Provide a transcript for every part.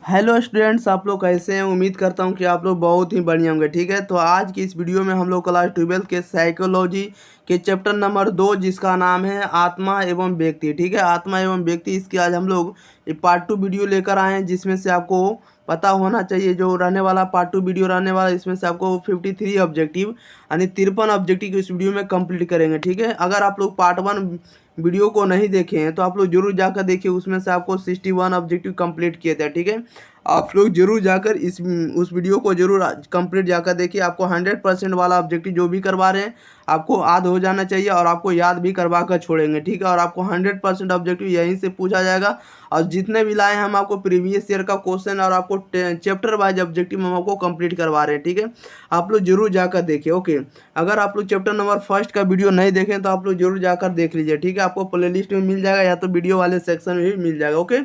Hello students, आप लोग कैसे हैं। उम्मीद करता हूं कि आप लोग बहुत ही बढ़िया होंगे। ठीक है, तो आज की इस वीडियो में हम लोग क्लास 12 के साइकोलॉजी के चैप्टर नंबर 2 जिसका नाम है आत्मा एवं व्यक्ति। ठीक है, आत्मा एवं व्यक्ति, इसकी आज हम लोग पार्ट 2 वीडियो लेकर आए हैं, जिसमें से आपको पता होना चाहिए जो रहने वाला पार्ट 2 वीडियो रहने वाला, इसमें से आपको 53 ऑब्जेक्टिव यानी 53 ऑब्जेक्टिव इस वीडियो में कंप्लीट करेंगे। ठीक है, अगर आप लोग पार्ट 1 वीडियो को नहीं देखे हैं तो आप लोग जरूर जाकर देखिए, उसमें से आपको 61 ऑब्जेक्टिव कंप्लीट किए थे। ठीक है, आप लोग जरूर जाकर उस वीडियो को जरूर कंप्लीट जाकर देखिए। आपको 100% वाला ऑब्जेक्टिव जो भी करवा रहे हैं आपको याद हो जाना चाहिए और आपको याद भी करवा कर छोड़ेंगे। ठीक है, और आपको 100% ऑब्जेक्टिव यहीं से पूछा जाएगा। और जितने भी लाए हैं हम आपको प्रीवियस ईयर का क्वेश्चन और आपको चैप्टर वाइज ऑब्जेक्टिव हम आपको कंप्लीट करवा रहे हैं। ठीक है, आप लोग जरूर जाकर देखिए। ओके, अगर आप लोग चैप्टर नंबर 1 का वीडियो नहीं देखें तो आप लोग जरूर जाकर देख लीजिए। ठीक है, आपको प्लेलिस्ट में मिल जाएगा या तो वीडियो वाले सेक्शन में भी मिल जाएगा। ओके,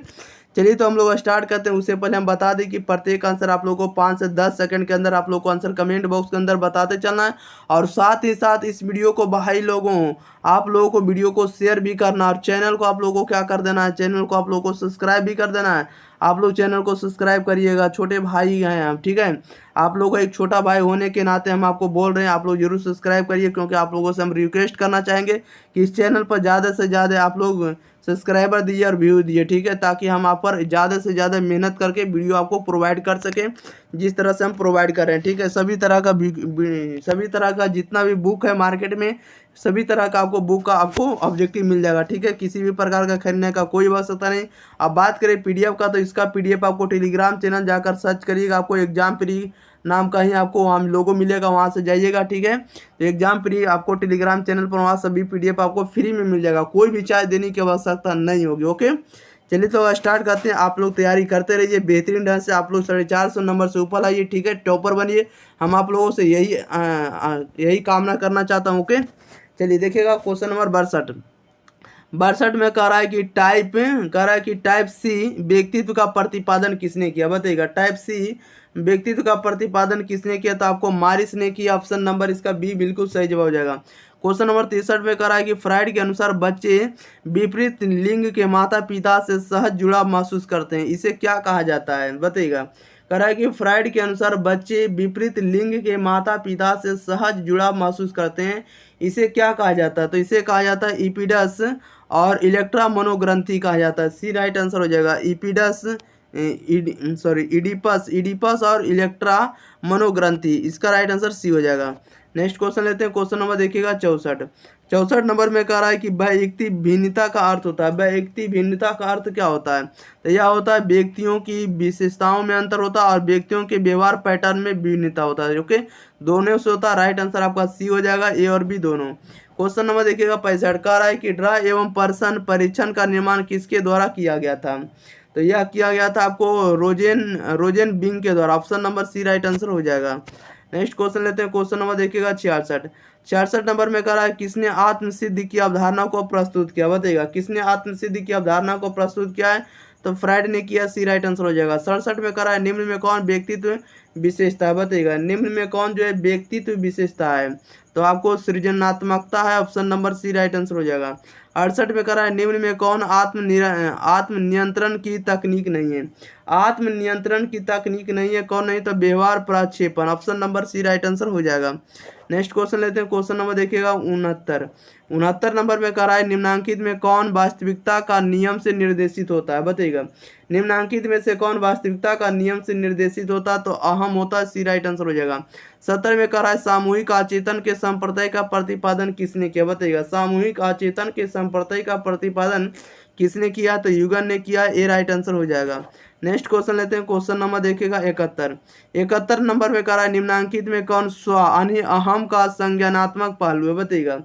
चलिए तो हम लोग स्टार्ट करते हैं। उससे पहले हम बता दें कि प्रत्येक आंसर आप लोगों को 5 से 10 सेकंड के अंदर आप लोग को आंसर कमेंट बॉक्स के अंदर बताते चलना है। और साथ ही साथ इस वीडियो को भाई लोगों, आप लोगों को वीडियो को शेयर भी करना और चैनल को आप लोगों को क्या कर देना है, चैनल को आप लोगों को सब्सक्राइब भी कर देना है। आप लोग चैनल को सब्सक्राइब करिएगा, छोटे भाई हैं आप। ठीक है, आप लोगों का एक छोटा भाई होने के नाते हम आपको बोल रहे हैं, आप लोग जरूर सब्सक्राइब करिए, क्योंकि आप लोगों से हम रिक्वेस्ट करना चाहेंगे कि इस चैनल पर ज़्यादा से ज़्यादा आप लोग सब्सक्राइबर दीजिए और व्यू दीजिए। ठीक है, ताकि हम आप पर ज़्यादा से ज़्यादा मेहनत करके वीडियो आपको प्रोवाइड कर सकें, जिस तरह से हम प्रोवाइड कर रहे हैं। ठीक है, सभी तरह का जितना भी बुक है मार्केट में, सभी तरह का आपको बुक का आपको ऑब्जेक्टिव मिल जाएगा। ठीक है, किसी भी प्रकार का खरीदने का कोई आवश्यकता नहीं। अब बात करें पीडीएफ का, तो इसका पीडीएफ आपको टेलीग्राम चैनल जाकर सर्च करिएगा, आपको एग्जाम प्री नाम का ही आपको वहाँ लोगो मिलेगा, वहाँ से जाइएगा। ठीक है, तो एग्जाम प्री आपको टेलीग्राम चैनल पर वहाँ सभी पीडीएफ आपको फ्री में मिल जाएगा, कोई भी चार्ज देने की आवश्यकता नहीं होगी। ओके, चलिए तो स्टार्ट करते हैं। आप लोग तैयारी करते रहिए बेहतरीन ढंग से, आप लोग 450 नंबर से ऊपर आइए। ठीक है, टॉपर बनिए, हम आप लोगों से यही कामना करना चाहता हूँ। ओके, चलिए देखिएगा क्वेश्चन नंबर 62 में कह रहा है कि टाइप सी व्यक्तित्व का प्रतिपादन किसने किया, बताइएगा। टाइप सी व्यक्तित्व का प्रतिपादन किसने किया, तो आपको मारिस ने किया। ऑप्शन नंबर इसका बी बिल्कुल सही जवाब हो जाएगा। क्वेश्चन नंबर 63 में कह रहा है कि फ्राइड के अनुसार बच्चे विपरीत लिंग के माता पिता से सहज जुड़ाव महसूस करते हैं, इसे क्या कहा जाता है, बताइएगा। कह रहा है कि फ्राइड के अनुसार बच्चे विपरीत लिंग के माता पिता से सहज जुड़ाव महसूस करते हैं, इसे क्या कहा जाता है, तो इसे कहा जाता है इपीडस और इलेक्ट्रा मनोग्रंथि कहा जाता है। सी राइट आंसर हो जाएगा। इपीडस इडिपस और इलेक्ट्रा मनोग्रंथि, इसका राइट आंसर सी हो जाएगा। नेक्स्ट क्वेश्चन लेते हैं। क्वेश्चन नंबर देखिएगा 64 नंबर में कह रहा है कि व्यक्ति भिन्नता का अर्थ होता है। व्यक्ति भिन्नता का अर्थ क्या होता है, तो यह होता है व्यक्तियों की विशेषताओं में अंतर होता है और व्यक्तियों के व्यवहार पैटर्न में भिन्नता होता है। ओके, दोनों से होता है। राइट आंसर आपका सी हो जाएगा, ए और बी दोनों। क्वेश्चन नंबर देखिएगा 65, कह रहा है कि ड्रा एवं पर्सन परीक्षण का निर्माण किसके द्वारा किया गया था, तो यह किया गया था आपको रोजेन बिंग के द्वारा। Option number C right answer हो जाएगा। नेक्स्ट क्वेश्चन लेते हैं। क्वेश्चन नंबर देखिएगा 66 नंबर में कह रहा है किसने आत्मसिद्धि की अवधारणा को प्रस्तुत किया, बताइएगा। किसने आत्मसिद्धि की अवधारणा को प्रस्तुत किया है, तो फ्राइड ने किया। सी राइट आंसर हो जाएगा। 67 में कह रहा है निम्न में कौन व्यक्तित्व विशेषता है, बताइएगा। निम्न में कौन जो है व्यक्तित्व विशेषता है, तो आपको सृजनात्मकता है। Option number C right answer हो जाएगा। 68 में कह रहा है निम्न में कौन आत्मनियंत्रण की तकनीक नहीं है, आत्मनियंत्रण की तकनीक नहीं है, कौन नहीं, तो व्यवहार प्रक्षेपण। Option number C right answer हो जाएगा। नेक्स्ट क्वेश्चन लेते हैं। क्वेश्चन नंबर देखिएगा 69 नंबर में कह रहा है निम्नांकित में कौन वास्तविकता का नियम से निर्देशित होता है, बताइएगा। निम्नांकित में से कौन वास्तविकता का नियम से निर्देशित होता है, तो अहम होता है। सी राइट आंसर हो जाएगा। 70 में कह रहा है सामूहिक आचेतन के संप्रदाय का प्रतिपादन किसने किया, बताइएगा। सामूहिक आचेतन के संप्रदाय का प्रतिपादन किसने किया, तो युगन ने किया। ए राइट आंसर हो जाएगा। नेक्स्ट क्वेश्चन लेते हैं। क्वेश्चन नंबर देखिएगा 71 नंबर में कह रहा है निम्नांकित में कौन स्व यानी अहम का संज्ञानात्मक पहलू है, बताइएगा।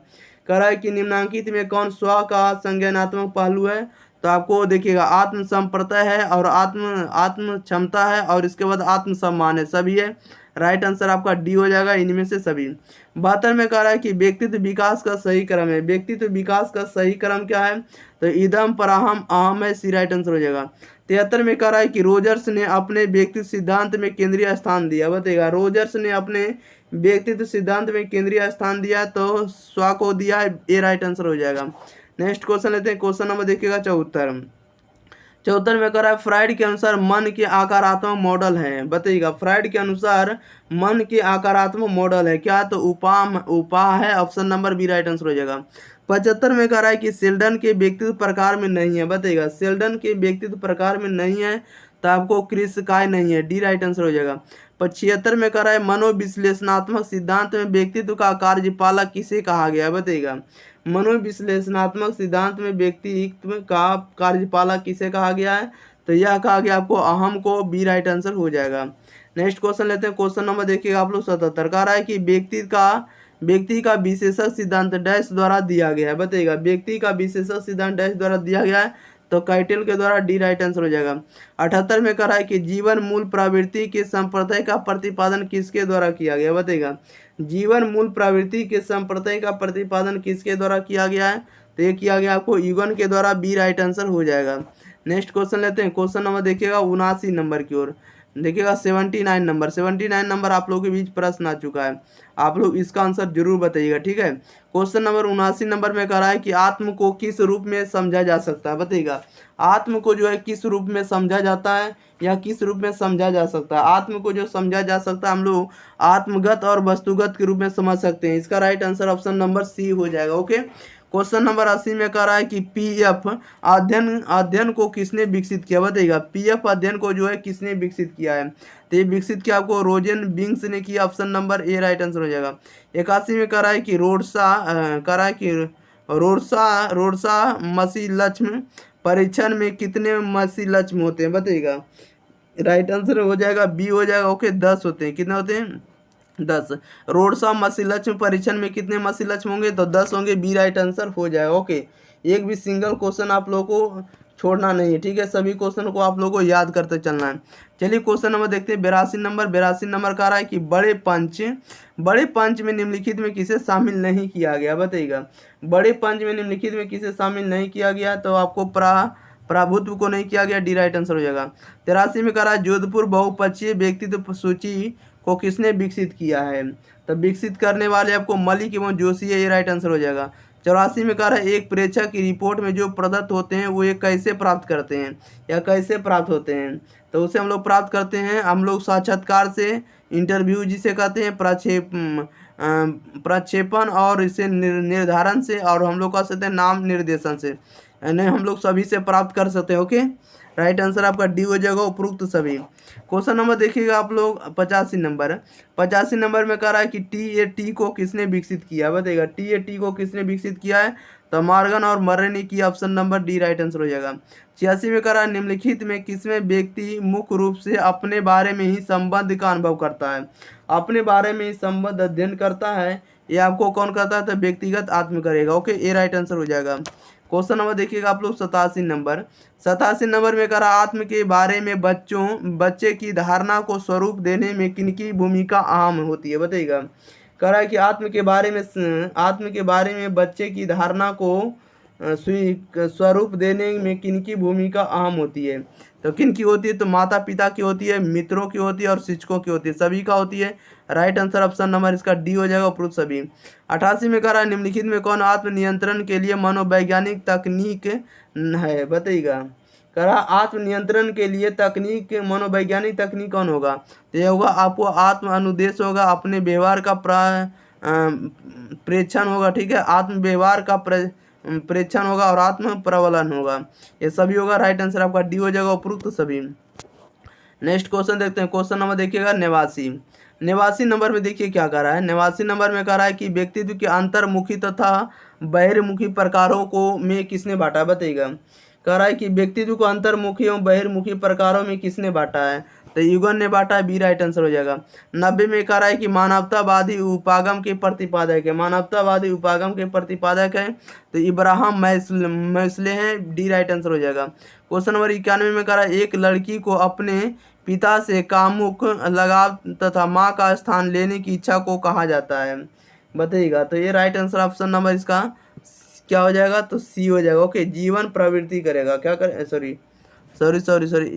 कह रहा है कि निम्नांकित में कौन स्व का संज्ञानात्मक पहलू है, तो आपको देखिएगा आत्म संप्रत्यय है और आत्म क्षमता है और इसके बाद आत्म सम्मान है, सभी है। राइट आंसर आपका डी हो जाएगा, इनमें से सभी। 72 में कह रहा है कि व्यक्तित्व विकास का सही क्रम है। व्यक्तित्व विकास का सही क्रम क्या है, तो इदम पराहम अहम है। सी राइट आंसर हो जाएगा। 73 में कह रहा है कि रोजर्स ने अपने व्यक्तित्व सिद्धांत में केंद्रीय स्थान दिया, बताइएगा। रोजर्स ने अपने व्यक्तित्व सिद्धांत में केंद्रीय स्थान दिया, तो स्व को दिया है। ए राइट आंसर हो जाएगा। नेक्स्ट क्वेश्चन लेते हैं। क्वेश्चन नंबर देखिएगा 74 74 में करा है फ्राइड के अनुसार मन के आकारात्मक मॉडल है, बताइएगा। फ्राइड के अनुसार मन के आकारात्मक मॉडल है क्या, तो उपाह है, option number B right answer हो जाएगा। 75 में कह रहा है कि शेल्डन के व्यक्तित्व प्रकार में नहीं है, बताइएगा। शेल्डन के व्यक्तित्व प्रकार में नहीं है तो आपको क्रिस काय नहीं है, डी राइट आंसर हो जाएगा। 76 में कह रहा है मनोविश्लेषणात्मक सिद्धांत में व्यक्तित्व का कार्यपालक किसे कहा गया, बताइएगा। मनोविश्लेषणात्मक सिद्धांत में व्यक्तित्व का कार्यपालक किसे कहा गया है, तो यह कहा गया आपको अहम को, बी राइट आंसर हो जाएगा। नेक्स्ट क्वेश्चन लेते हैं। क्वेश्चन नंबर देखिएगा आप लोग 77 कह रहा है कि व्यक्ति का विशेषक सिद्धांत डैश द्वारा दिया गया है, बताइएगा। व्यक्ति का विशेषक सिद्धांत डैश द्वारा दिया गया है, तो कैटेल के द्वारा, डी राइट आंसर हो जाएगा। 78 में कह रहा है कि जीवन मूल प्रवृत्ति के संप्रत्यय का प्रतिपादन किसके द्वारा किया गया, बताइएगा। जीवन मूल प्रवृत्ति के संप्रत्यय का प्रतिपादन किसके द्वारा किया गया है, तो ये किया गया आपको यूगन के द्वारा, बी राइट आंसर हो जाएगा। नेक्स्ट क्वेश्चन लेते हैं। क्वेश्चन नंबर देखिएगा 79 नंबर की ओर, देखिएगा 79 नंबर आप लोगों के बीच प्रश्न आ चुका है, आप लोग इसका आंसर जरूर बताइएगा, ठीक है। क्वेश्चन नंबर 79 नंबर में कह रहा है कि आत्म को किस रूप में समझा जा सकता है, बताइएगा। आत्म को जो है किस रूप में समझा जाता है या किस रूप में समझा जा सकता है। आत्म को जो समझा जा सकता है हम लोग आत्मगत और वस्तुगत के रूप में समझ सकते हैं। इसका right answer option number C हो जाएगा, ओके। क्वेश्चन नंबर 80 में कह रहा है कि पीएफ अध्ययन को किसने विकसित किया, बताइएगा। पीएफ अध्ययन को जो है किसने विकसित किया है, तो ये विकसित किया आपको रोजन बिंग्स ने किया, option number A right answer हो जाएगा। 81 में कह रहा है कि रोडसा मसीलक्ष्म परीक्षण में कितने मसीलक्ष्म होते हैं, बताइएगा। राइट आंसर हो जाएगा बी हो जाएगा, ओके। 10 होते हैं, कितने होते हैं, 10। रोडसा मसीलक्ष्म परीक्षण में कितने मसीलक्ष्म होंगे, तो 10 होंगे, बी राइट आंसर हो जाएगा, ओके। एक भी सिंगल क्वेश्चन आप लोगों को छोड़ना नहीं है, ठीक है। सभी क्वेश्चन को आप लोगों को याद करते चलना है। चलिए क्वेश्चन नंबर देखते हैं। 82 नंबर कह रहा है कि बड़े पंच में निम्नलिखित में किसे शामिल नहीं किया गया, बताइएगा। बड़े पंच में निम्नलिखित में किसे शामिल नहीं किया गया, तो आपको प्रभुत्व को नहीं किया गया, डी राइट आंसर हो जाएगा। 83 में कह रहा है जोधपुर बहुपक्षीय व्यक्तित्व सूची को किसने विकसित किया है, तो विकसित करने वाले आपको मलिक एवं जोशी है, ये राइट आंसर हो जाएगा। 84 में कह रहा है एक प्रेक्षक की रिपोर्ट में जो प्रदत्त होते हैं वो ये कैसे प्राप्त करते हैं या कैसे प्राप्त होते हैं, तो उसे हम लोग प्राप्त करते हैं हम लोग साक्षात्कार से, इंटरव्यू जिसे कहते हैं, प्रक्षेपण और इसे निर्धारण से, और हम लोग कह सकते हैं नाम निर्देशन से, यानी हम लोग सभी से प्राप्त कर सकते हैं, ओके। राइट आंसर आपका डी हो जाएगा, उपरोक्त सभी। क्वेश्चन नंबर देखिएगा आप लोग 85 नंबर में कह रहा है कि टीएटी को किसने विकसित किया, बताइएगा। टीएटी को किसने विकसित किया है, तो मॉर्गन और मर्रे ने किया, option number D right answer हो जाएगा। 86 में कह रहा है निम्नलिखित में किसमें व्यक्ति मुख्य रूप से अपने बारे में ही संबंध का अनुभव करता है, अपने बारे में ही संबंध अध्ययन करता है, ये आपको कौन करता है, तो व्यक्तिगत आत्म करेगा, ओके। ए राइट आंसर हो जाएगा। क्वेश्चन नंबर देखिएगा आप लोग 87 नंबर में कह रहा आत्म के बारे में बच्चे की धारणा को स्वरूप देने में किनकी भूमिका अहम होती है, बताइएगा। कह रहा है कि आत्म के बारे में बच्चे की धारणा को स्वरूप देने में किनकी भूमिका अहम होती है, तो किनकी होती है, तो माता पिता की होती है, मित्रों की होती है और शिक्षकों की होती है, सभी का होती है। राइट आंसर ऑप्शन नंबर इसका डी हो जाएगा, उपरोक्त सभी। 88 में कह रहा है निम्नलिखित में कौन आत्म नियंत्रण के लिए मनोवैज्ञानिक तकनीक है, बताइएगा। कह रहा आत्म नियंत्रण के लिए तकनीक मनोवैज्ञानिक तकनीक कौन होगा, तो ये होगा आपको आत्म अनुदेश होगा, अपने व्यवहार का प्रेक्षण होगा, ठीक है। आत्म व्यवहार का प्रेक्षण होगा और आत्म प्रबलन होगा, ये सभी होगा। राइट आंसर आपका डी हो जाएगा, उपरोक्त सभी। नेक्स्ट क्वेश्चन देखते हैं। क्वेश्चन नंबर देखिएगा 89 नंबर में देखिए क्या कह रहा है। 89 नंबर में कह रहा है कि व्यक्तित्व के अंतर्मुखी तथा बहिर्मुखी प्रकारों को में किसने बांटा, बताइएगा। कह रहा है कि व्यक्तित्व को अंतर्मुखी एवं बहिर्मुखी प्रकारों में किसने बांटा है, तो युगन ने बांटा है, बी राइट आंसर हो जाएगा। 90 में कह रहा है कि मानवतावादी उपागम के प्रतिपादक है, तो इब्राहिम मैस्ले हैं, डी राइट आंसर हो जाएगा। क्वेश्चन नंबर 91 में कह रहा है एक लड़की को अपने पिता से कामुक लगाव तथा माँ का स्थान लेने की इच्छा को कहा जाता है, बताइएगा। तो ये राइट आंसर ऑप्शन नंबर इसका क्या हो जाएगा, तो सी हो जाएगा, ओके। जीवन प्रवृत्ति करेगा, क्या करे, सॉरी सॉरी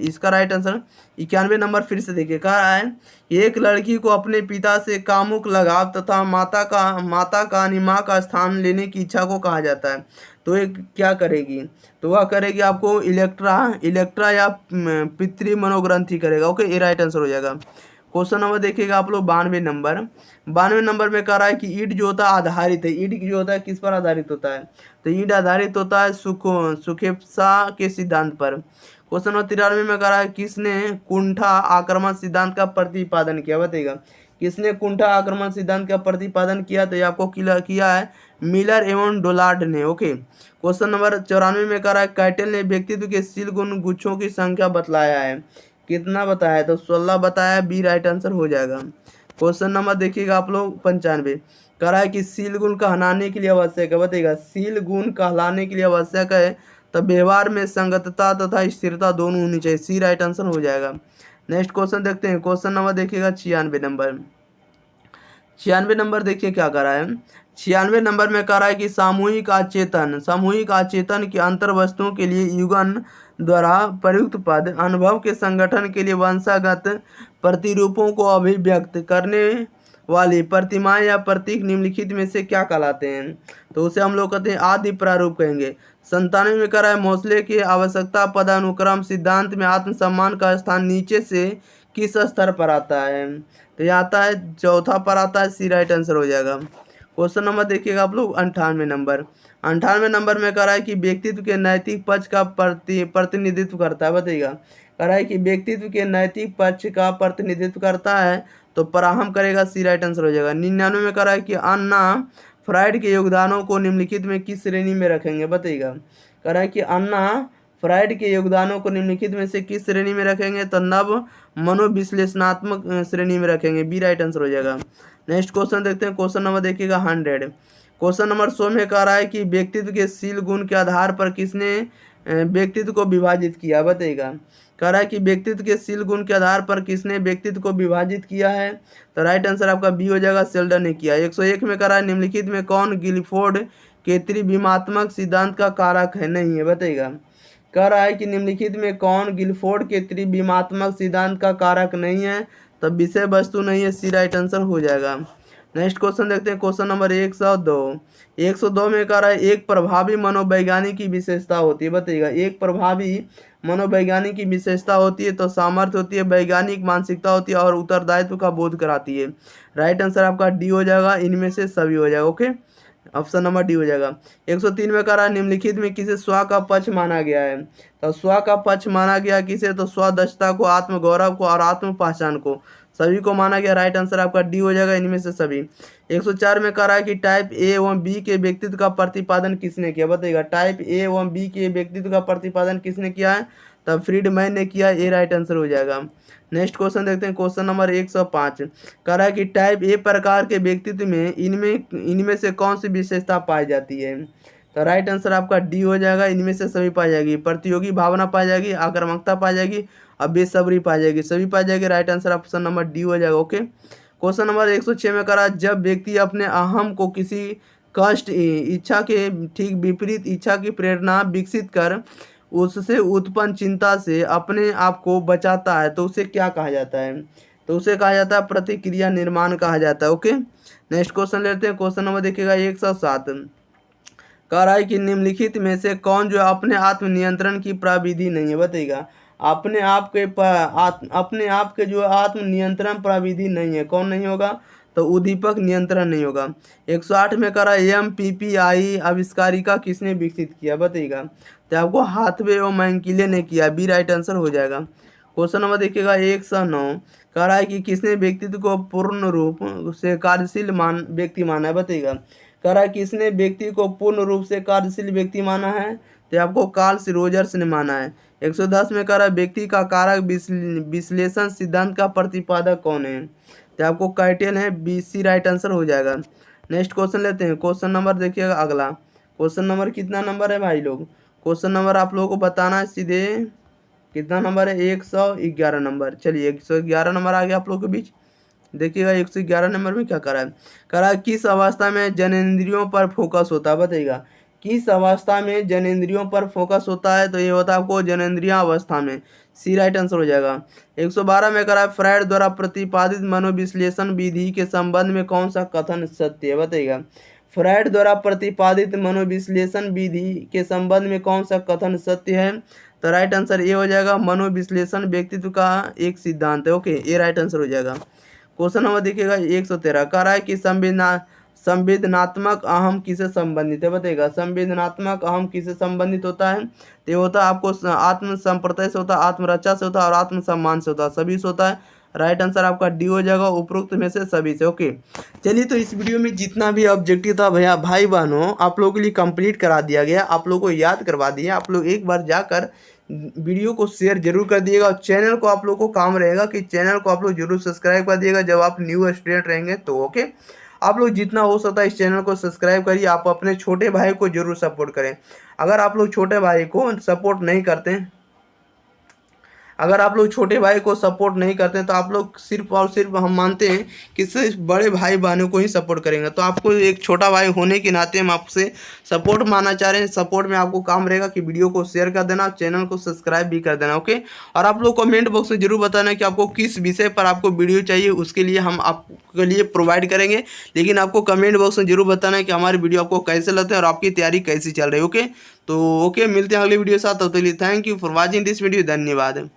इसका राइट आंसर 91 नंबर फिर से देखिए, कह रहा है एक लड़की को अपने पिता से कामुक लगाव तथा माता का यानी माँ का स्थान लेने की इच्छा को कहा जाता है। तो ये क्या करेगी, तो वह करेगी आपको इलेक्ट्रा या पितृ मनोग्रंथि करेगा। ओके, ये राइट आंसर हो जाएगा। क्वेश्चन नंबर देखिएगा आप लोग 92 नंबर में कह रहा है कि ईंट जो होता है आधारित है, ईंट जो होता है किस पर आधारित होता है, तो ईंट आधारित होता है सुखेप्सा के सिद्धांत पर। क्वेश्चन नंबर 93 में कह रहा है किसने कुंठा आक्रमण सिद्धांत का प्रतिपादन किया, बताइएगा किसने कुंठा आक्रमण सिद्धांत का प्रतिपादन किया, तो ये आपको किया है मिलर एवं डोलार्ड ने। ओके, क्वेश्चन नंबर 94 में कह रहा है कैटल ने व्यक्तित्व के शील गुण गुच्छों की संख्या बतलाया है, कितना बताया, तो 16 बताया, बी राइट आंसर हो जाएगा। क्वेश्चन नंबर देखिएगा आप लोग 95, कह रहा है कि शील गुण कहलाने के लिए आवश्यक है, बताइएगा शील गुण कहलाने के लिए आवश्यक है तब व्यवहार में संगतता तथा स्थिरता दोनों होनी चाहिए, सी राइट आंसर हो जाएगा। नेक्स्ट क्वेश्चन देखते हैं, क्वेश्चन नंबर देखिएगा 96 नंबर देखिए क्या कर रहा है। 96 नंबर में कह रहा है कि सामूहिक आचेतन की अंतर वस्तुओं के लिए युगन द्वारा प्रयुक्त पद अनुभव के संगठन के लिए वंशागत प्रतिरूपों को अभिव्यक्त करने वाली प्रतिमाएं या प्रतीक निम्नलिखित में से क्या कहलाते हैं, तो उसे हम लोग कहते हैं आदि प्रारूप कहेंगे। 97 में कह रहा है मोस्ले के आवश्यकता पदानुक्रम सिद्धांत में आत्मसम्मान का स्थान नीचे से किस स्तर पर आता है, तो यह आता है चौथा पर आता है, सी राइट आंसर हो जाएगा। क्वेश्चन नंबर देखिएगा आप लोग 98 नंबर में कह रहा है कि व्यक्तित्व के नैतिक पक्ष का प्रतिनिधित्व करता है, बताइएगा कह रहा है कि व्यक्तित्व के नैतिक पक्ष का प्रतिनिधित्व करता है, तो पराहम करेगा, सी राइट आंसर हो जाएगा। 99 में कह रहा है कि अन्ना फ्राइड के योगदानों को निम्नलिखित में किस श्रेणी में रखेंगे, बताइएगा कह रहा है कि अन्ना फ्राइड के योगदानों को निम्नलिखित में से किस श्रेणी में रखेंगे, तो नव मनोविश्लेषणात्मक श्रेणी में रखेंगे, बी राइट आंसर हो जाएगा। नेक्स्ट क्वेश्चन देखते हैं, क्वेश्चन नंबर देखिएगा 100। क्वेश्चन नंबर 100 में कह रहा है कि व्यक्तित्व के शील गुण के आधार पर किसने व्यक्तित्व को विभाजित किया, बताइएगा कह रहा है कि व्यक्तित्व के शील गुण के आधार पर किसने व्यक्तित्व को विभाजित किया है, तो राइट आंसर आपका बी हो जाएगा, सेल्डन ने किया। 101 में कह रहा है निम्नलिखित में कौन गिलफोर्ड के त्रिविमात्मक सिद्धांत का कारक है, नहीं है, बताइएगा कह रहा है कि निम्नलिखित में कौन गिलफोर्ड के त्रिविमात्मक सिद्धांत का कारक नहीं है, तब विषय वस्तु नहीं है, सी राइट आंसर हो जाएगा। नेक्स्ट क्वेश्चन देखते हैं, क्वेश्चन नंबर 102 में कह रहा है एक प्रभावी मनोवैज्ञानिक की विशेषता होती है, बताइएगा एक प्रभावी मनोवैज्ञानिक की विशेषता होती है, तो सामर्थ्य होती है, वैज्ञानिक मानसिकता होती है और उत्तरदायित्व का बोध कराती है। राइट आंसर आपका डी हो जाएगा, इनमें से सभी हो जाएगा। ओके, ऑप्शन नंबर डी हो जाएगा। 103 में कह रहा है निम्नलिखित में किसे स्व का पक्ष माना गया है, तो स्व का पक्ष माना गया किसे, तो स्वदक्षता को, आत्मगौरव को और आत्म पहचान को, सभी को माना गया। राइट आंसर आपका डी हो जाएगा, इनमें से सभी। 104 में कह रहा है कि टाइप ए एवं बी के व्यक्तित्व का प्रतिपादन किसने किया, बताइएगा टाइप ए एवं बी के व्यक्तित्व का प्रतिपादन किसने किया है, तब फ्रीडमैन ने किया, ए राइट आंसर हो जाएगा। नेक्स्ट क्वेश्चन देखते हैं, क्वेश्चन नंबर 105 कह रहा है कि टाइप ए प्रकार के व्यक्तित्व में इनमें से कौन सी विशेषता पाई जाती है, तो राइट आंसर आपका डी हो जाएगा, इनमें से सभी पाई जाएगी। प्रतियोगी भावना पाई जाएगी, आक्रामकता पाई जाएगी और बेसब्री पाई जाएगी, सभी पाई जाएगी। Right answer option number D हो जाएगा। ओके, क्वेश्चन नंबर 106 में कह रहा है जब व्यक्ति अपने अहम को किसी कष्ट इच्छा के ठीक विपरीत इच्छा की प्रेरणा विकसित कर उससे उत्पन्न चिंता से अपने आप को बचाता है, तो उसे क्या कहा जाता है, तो उसे कहा जाता है प्रतिक्रिया निर्माण कहा जाता है। ओके, नेक्स्ट क्वेश्चन लेते हैं, क्वेश्चन नंबर देखिएगा 107 कह रहा है कि निम्नलिखित में से कौन जो अपने आत्मनियंत्रण की प्रविधि नहीं है, बताइएगा अपने आप के जो आत्मनियंत्रण प्रविधि नहीं है, कौन नहीं होगा, तो उद्दीपक नियंत्रण नहीं होगा। 108 में कह रहा है MPPI आविष्कारिका किसने विकसित किया, बताइएगा तो आपको हाथवे एवं मैंकिले ने किया, बी राइट आंसर हो जाएगा। क्वेश्चन नंबर देखिएगा 109 कह रहा है कि किसने व्यक्तित्व को पूर्ण रूप से कार्यशील व्यक्ति माना है, बताइएगा कह रहा है किसने व्यक्ति को पूर्ण रूप से कार्यशील व्यक्ति माना है, तो आपको कार्ल रोजर्स ने माना है। 110 में कह रहा है व्यक्ति का कारक विश्लेषण सिद्धांत का प्रतिपादक कौन है, तो आपको कैटेल है, बी सी राइट आंसर हो जाएगा। नेक्स्ट क्वेश्चन लेते हैं, क्वेश्चन नंबर देखिएगा अगला, क्वेश्चन नंबर कितना नंबर है भाई लोग, क्वेश्चन नंबर आप लोगों को बताना है सीधे कितना नंबर है, 111 नंबर। चलिए 111 नंबर आ गया आप लोगों के बीच। देखिएगा 111 नंबर में क्या करा है, करा किस अवस्था में जनेंद्रियों पर फोकस होता है, बताइएगा किस अवस्था में जनेंद्रियों पर फोकस होता है? तो ये होता है आपको जनेंद्रिय अवस्था में। सी राइट आंसर हो जाएगा। 112 में करा फ्रायड द्वारा प्रतिपादित मनोविश्लेषण विधि के संबंध में कौन सा कथन सत्य है? बताइएगा। फ्रायड द्वारा प्रतिपादित मनोविश्लेषण विधि के संबंध में कौन सा कथन सत्य है? तो राइट आंसर ये हो जाएगा, मनोविश्लेषण व्यक्तित्व का एक सिद्धांत है। ओके, ये राइट आंसर हो जाएगा। क्वेश्चन नंबर देखिएगा 113 कह रहा है कि संवेदनात्मक अहम किसे संबंधित है? बताइएगा। संवेदनात्मक अहम किसे संबंधित होता है? तो ये होता है आपको आत्म संप्रत्यय से होता है, आत्मरक्षा से होता है और आत्म सम्मान से होता है, सभी से होता है। राइट आंसर आपका डी हो जाएगा, उपरोक्त में से सभी से। ओके, चलिए तो इस वीडियो में जितना भी ऑब्जेक्टिव था भैया भाई बहनों आप लोगों के लिए कंप्लीट करा दिया गया, आप लोगों को याद करवा दिया। आप लोग एक बार जाकर वीडियो को शेयर जरूर कर दिएगा और चैनल को आप लोग को काम रहेगा कि चैनल को आप लोग जरूर सब्सक्राइब कर दिएगा जब आप न्यू स्टूडेंट रहेंगे तो। ओके, आप लोग जितना हो सकता है इस चैनल को सब्सक्राइब करिए। आप अपने छोटे भाई को जरूर सपोर्ट करें। अगर आप लोग छोटे भाई को सपोर्ट नहीं करते हैं, अगर आप लोग छोटे भाई को सपोर्ट नहीं करते हैं तो आप लोग सिर्फ और सिर्फ हम मानते हैं कि सिर्फ बड़े भाई बहनों को ही सपोर्ट करेंगे। तो आपको एक छोटा भाई होने के नाते हम आपसे सपोर्ट मानना चाह रहे हैं। सपोर्ट में आपको काम रहेगा कि वीडियो को शेयर कर देना, चैनल को सब्सक्राइब भी कर देना। ओके, और आप लोग कमेंट बॉक्स में जरूर बताना कि आपको किस विषय पर आपको वीडियो चाहिए, उसके लिए हम आपके लिए प्रोवाइड करेंगे। लेकिन आपको कमेंट बॉक्स में जरूर बताना है कि हमारी वीडियो आपको कैसे लगते हैं और आपकी तैयारी कैसी चल रही है। ओके, तो ओके मिलते हैं अगले वीडियो के साथ। तब तक के लिए thank you for watching this video. धन्यवाद।